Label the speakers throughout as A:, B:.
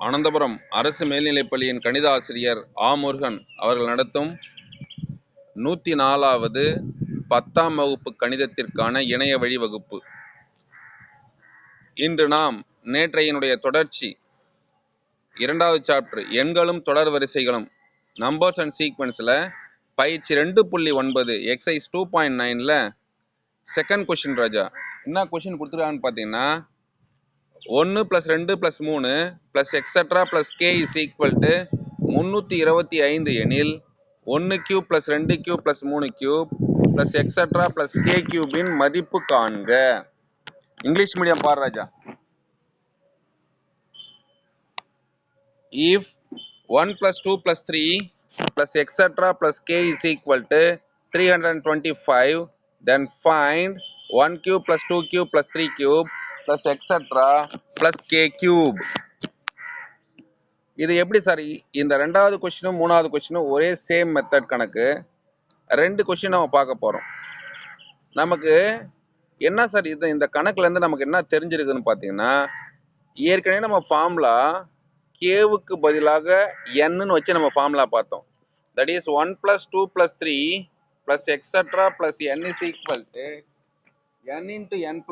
A: அனந்தபுரம் அரசு மேல்நிலைப்பள்ளியின் கணித ஆசிரியர் ஆ. முருகன் அவர்கள் நடத்தும் 104வது 10ஆம் வகுப்பு கணிதத்திற்கான இணைய வழி வகுப்பு. இன்று நாம் நேற்றையினுடைய தொடர்ச்சி 2வது சாப்டர் எண்களும் தொடர் வரிசைகளும் நம்பர்ஸ் அண்ட் சீக்வன்ஸில் பயிற்சி 2.9 எக்ஸைஸ் 2.9ல செகண்ட் கொஸ்டின் ராஜா. என்ன கொஸ்டின் கொடுத்துருக்கான்னு பார்த்தீங்கன்னா 1 + 2 + 3 + எக்ஸட்ரா + k = 325 எனில் 1³ + 2³ + 3³ + எக்ஸட்ரா + k³ இன் மதிப்பு காண்க. இங்கிலீஷ் மீடியம் பாரு ராஜா. If 1 + 2 + 3 + extra + k = 325, then find 1³ + 2³ + 3³ + extra + k³. இது எப்படி சார்? இந்த 2வது கொஸ்டினும் 3வது கொஸ்டினும் ஒரே சேம் மெத்தட் கணக்கு. 2 கொஸ்டின் நம்ம பார்க்க போகிறோம். நமக்கு என்ன சார் இது இந்த கணக்குலேருந்து நமக்கு என்ன தெரிஞ்சிருக்குன்னு பார்த்தீங்கன்னா, ஏற்கனவே நம்ம ஃபார்முலா கேவுக்கு பதிலாக என்னன்னு வச்சு நம்ம ஃபார்முலா பார்த்தோம். That is 1 + 2 + 3 + extra + n n × n +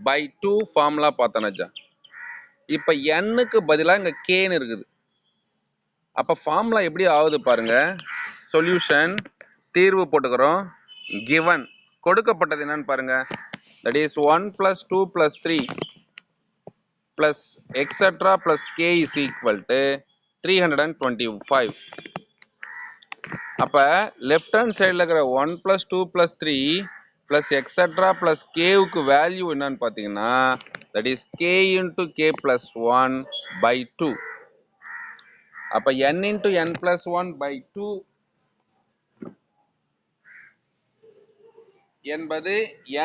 A: 1/2 formula பார்த்தோம். இப்போ என்னுக்கு பதிலாக இங்கே கேன்னு இருக்குது. அப்போ ஃபார்முலா எப்படி ஆகுது பாருங்க. சொல்யூஷன் தீர்வு போட்டுக்கிறோம். கிவன் கொடுக்கப்பட்டது என்னன்னு பாருங்க. That is 1 + 2 + 3 + extra + k = 325. அப்போ லெஃப்ட் ஹேண்ட் சைடில் இருக்கிற 1 + 2 + 3 + எக்ஸட்ரா + கேவுக்கு வேல்யூ என்னன்னு பார்த்தீங்கன்னா, தட் இஸ் k × k + 1/2. அப்போ n × n + 1/2 என்பது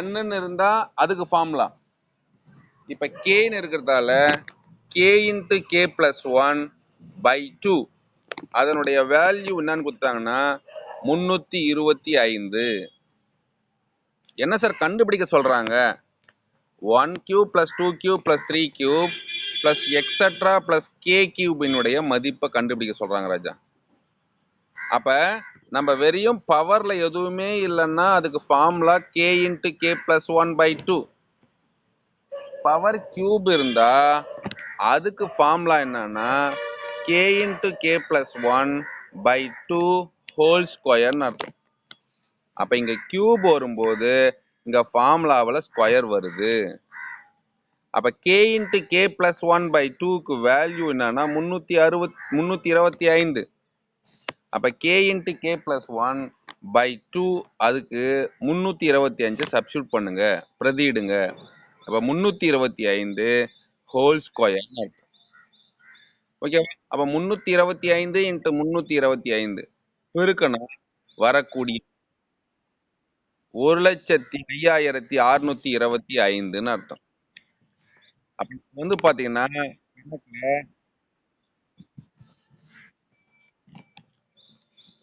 A: n இருந்தா அதுக்கு ஃபார்முலா. இப்போ கேன்னு இருக்கிறதால k × k + 1/2 அதனுடைய வேல்யூ என்னன்னு கொடுத்தாங்கன்னா 325. என்ன சார் கண்டுபிடிக்க சொல்றாங்க? 1³ + 2³ + 3³ + எக்ஸட்ரா + k³ மதிப்பை கண்டுபிடிக்க சொல்றாங்க ராஜா. அப்ப நம்ம வெறும் பவர்ல எதுவுமே இல்லைன்னா அதுக்கு formula k × k + 1/2. Power cube இருந்தா அதுக்கு ஃபார்முலா என்னன்னா k × k + 1/2 ஹோல் ஸ்கொயர்னு அர்த்தம். அப்ப இங்க கியூப் வரும்போது இங்க ஃபார்முலாவில் ஸ்கொயர் வருது. அப்ப k × k + 1/2க்கு வேல்யூ என்னன்னா 325. அப்ப k × k + 1/2 அதுக்கு 325 சப்ஸ்டியூட் பண்ணுங்க, பிரதியிடுங்க. அப்ப 325 ஹோல் ஸ்கொயர். ஓகே. அப்ப 325 × 325 பெருக்கணும் வரக்கூடிய 1,05,625ன்னு அர்த்தம். அப்ப பாத்தீங்கன்னா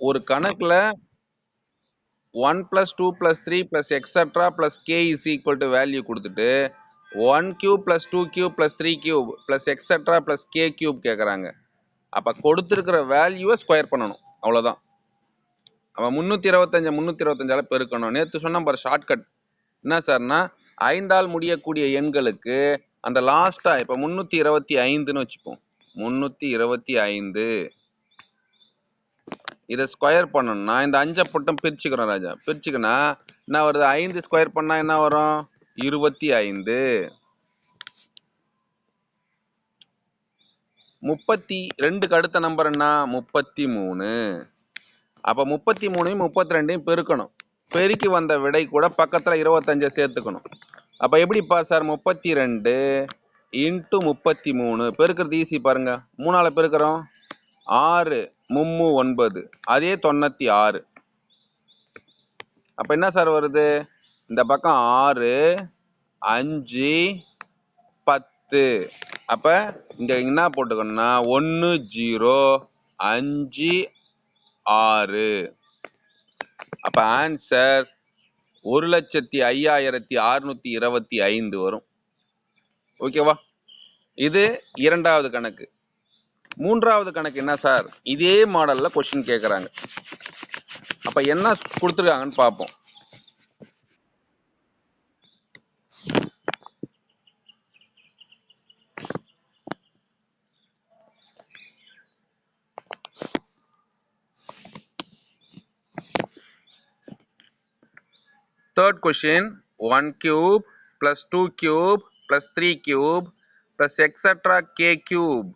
A: ஒரு கணக்குல 1 + 2 + 3 + எக்ஸட்ரா + k = வேல்யூ கொடுத்துட்டு 1³ + 2³ + 3³ + எக்ஸட்ரா + k³ கேட்குறாங்க. அப்ப கொடுத்துருக்கிற வேல்யூவை ஸ்கொயர் பண்ணணும், அவ்வளோதான். அப்ப 325 325ஆல பெருக்கணும். நேற்று சொன்ன பாரு ஷார்ட்கட் என்ன சார்னா 5ஆல் முடியக்கூடிய எண்களுக்கு அந்த லாஸ்டா இப்ப 325ன்னு வச்சுப்போம். 325 இதை ஸ்கொயர் பண்ணணும்னா இந்த 5 மட்டும் பிரிச்சுக்கிறோம் ராஜா. பிரிச்சுக்கினா என்ன வருது? 5 ஸ்கொயர் பண்ணா என்ன வரும்? 25. 32க்கு அடுத்த நம்பர் என்ன? 33. அப்ப 33ஐயும் 32ஐயும் பெருக்கணும். பெருக்கி வந்த விடை கூட பக்கத்துல 25 சேர்த்துக்கணும். அப்ப எப்படிப்பா சார்? 32 × 33 பெருக்கிறது ஈஸி பாருங்க. 3ஆல பெருக்கிறோம் 6 3 9 அதே 96. அப்ப என்ன சார் வருது? இந்த பக்கம் 6 5 10. அப்ப இங்க என்ன போட்டுக்கணும்னா 1 0 5 6. அப்ப ஆன்சர் 1,05,625 வரும். ஓகேவா? இது இரண்டாவது கணக்கு. மூன்றாவது கணக்கு என்ன சார்? இதே மாடல்ல கொஸ்டின் கேட்குறாங்க. அப்ப என்ன கொடுத்துருக்காங்கன்னு பார்ப்போம். Third question, 1 cube plus 2 cube plus 3 cube plus etc. k cube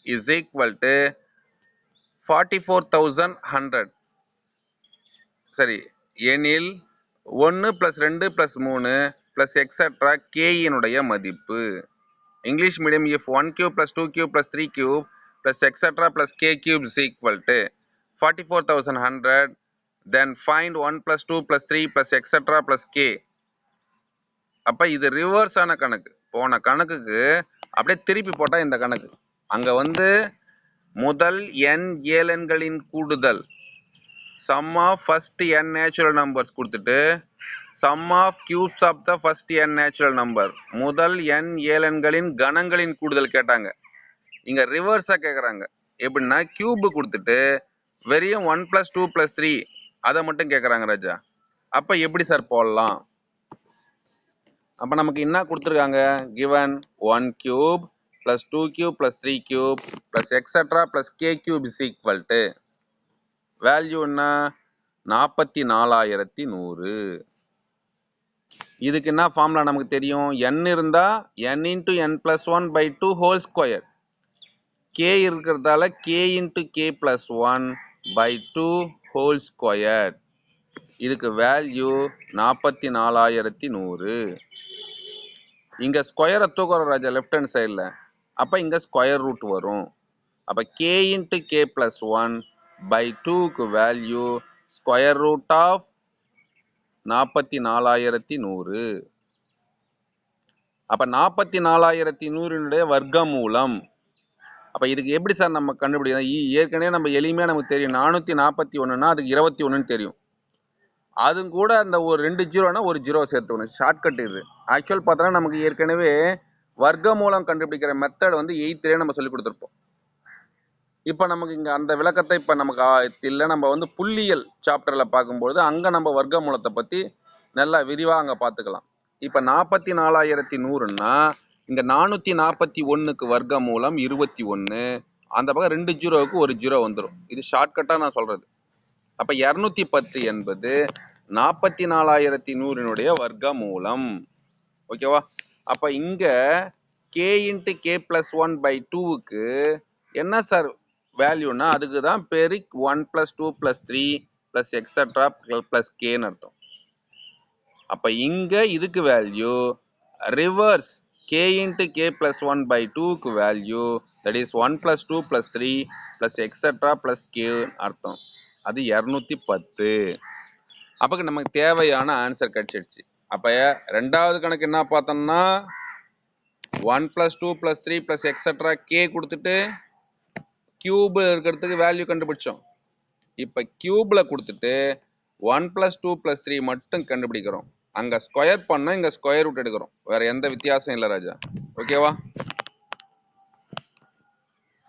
A: is equal to 44,100. சரி, எனில் 1 plus 2 plus 3 plus etc. k இனுடைய மதிப்பு. English medium, if 1 cube plus 2 cube plus 3 cube plus etc. plus k cube is equal to 44,100, then find 1 plus 2 plus 3 plus etc. plus k. அப்ப இது reverse ஆன கணக்கு. போன கணக்குக்கு அப்படியே திருப்பி போட்டா இந்த கணக்கு. அங்க வந்து முதல் n ஏலன்களின் கூடுதல் sum of first n natural numbers கொடுத்துட்டு sum of cubes of the first n natural number, முதல் n ஏலன்களின் கணங்களின் கூடுதல் கேட்டாங்க. இங்க ரிவர்ஸா கேக்குறாங்க. எப்படின்னா கியூப் கொடுத்துட்டு வெறும் 1 plus 2 plus 3 அதை மட்டும் கேக்குறாங்க ராஜா. அப்ப எப்படி சார் போடலாம்? அப்ப நமக்கு என்ன கொடுத்துருக்காங்க? given 1 cube plus 2 cube plus 3 cube plus etc. plus k cube is equal to value என்ன? 44,100. இதுக்கு என்ன ஃபார்முலா நமக்கு தெரியும்? n இருந்தா n into n plus 1 by 2 whole square, k இருக்கிறதால k into k plus 1 by 2 whole square. இதுக்கு value 44,100. இங்க ஸ்கொயரை தூக்குறோம் ராஜா லெஃப்ட் ஹேண்ட் சைடில். அப்போ இங்கே ஸ்கொயர் ரூட் வரும். அப்போ K into K plus 1 by 2க்கு வேல்யூ ஸ்கொயர் ரூட் ஆஃப் 44,100. அப்போ 44,100 வர்க்கமூலம். அப்போ இதுக்கு எப்படி சார் நம்ம கண்டுபிடிக்கலாம்? ஏற்கனவே நம்ம எளிமையாக நமக்கு தெரியும். 441னா அதுக்கு 21ன்னு தெரியும். அது கூட அந்த ஒரு 2 ஜீரோனா ஒரு ஜீரோ சேர்த்துக்கணும். ஷார்ட்கட் இது. ஆக்சுவல் பார்த்தோன்னா நமக்கு ஏற்கனவே வர்க்கமூலம் கண்டுபிடிக்கிற மெத்தட் வந்து 8th நம்ம சொல்லி கொடுத்துருப்போம். இப்போ நமக்கு இங்கே அந்த விளக்கத்தை இப்போ நமக்கு இல்லை. நம்ம வந்து புள்ளியியல் சாப்டரில் பார்க்கும்பொழுது அங்கே நம்ம வர்க்கமூலத்தை பற்றி நல்லா விரிவாக அங்கே பார்த்துக்கலாம். இப்போ 44,100ன்னா இங்கே 441க்கு வர்க்கமூலம் 21. அந்த பக்கம் 2 ஜீரோவுக்கு ஒரு ஜீரோ வந்துடும். இது ஷார்ட்கட்டாக நான் சொல்கிறது. அப்போ 210 என்பது 44,100 வர்க்கமூலம். ஓகேவா? அப்போ இங்கே K into K plus 1 by 2க்கு என்ன சார் வேல்யூனா அதுக்கு தான் பெரிக் 1 + 2 + 3 + எக்ஸட்ரா ப்ளஸ் கேன்னு அர்த்தம். அப்போ இங்கே இதுக்கு value reverse k into K plus 1 by 2க்கு value that is 1 + 2 + 3 + extra plus கேன்னு அர்த்தம். அது 210. அப்போ நமக்கு தேவையான ஆன்சர் கிடைச்சிடுச்சு. அப்போ ரெண்டாவது கணக்கு என்ன பார்த்தோம்னா 1 + 2 + 3 + எக்ஸட்ரா கே கொடுத்துட்டு கியூப் இருக்கிறதுக்கு வேல்யூ கண்டுபிடிச்சோம். இப்போ கியூப்ல கொடுத்துட்டு 1 + 2 + 3 மட்டும் கண்டுபிடிக்கிறோம். அங்கே ஸ்கொயர் பண்ணோம், இங்கே ஸ்கொயர் ரூட் எடுக்கிறோம். வேற எந்த வித்தியாசம் இல்லை ராஜா. ஓகேவா?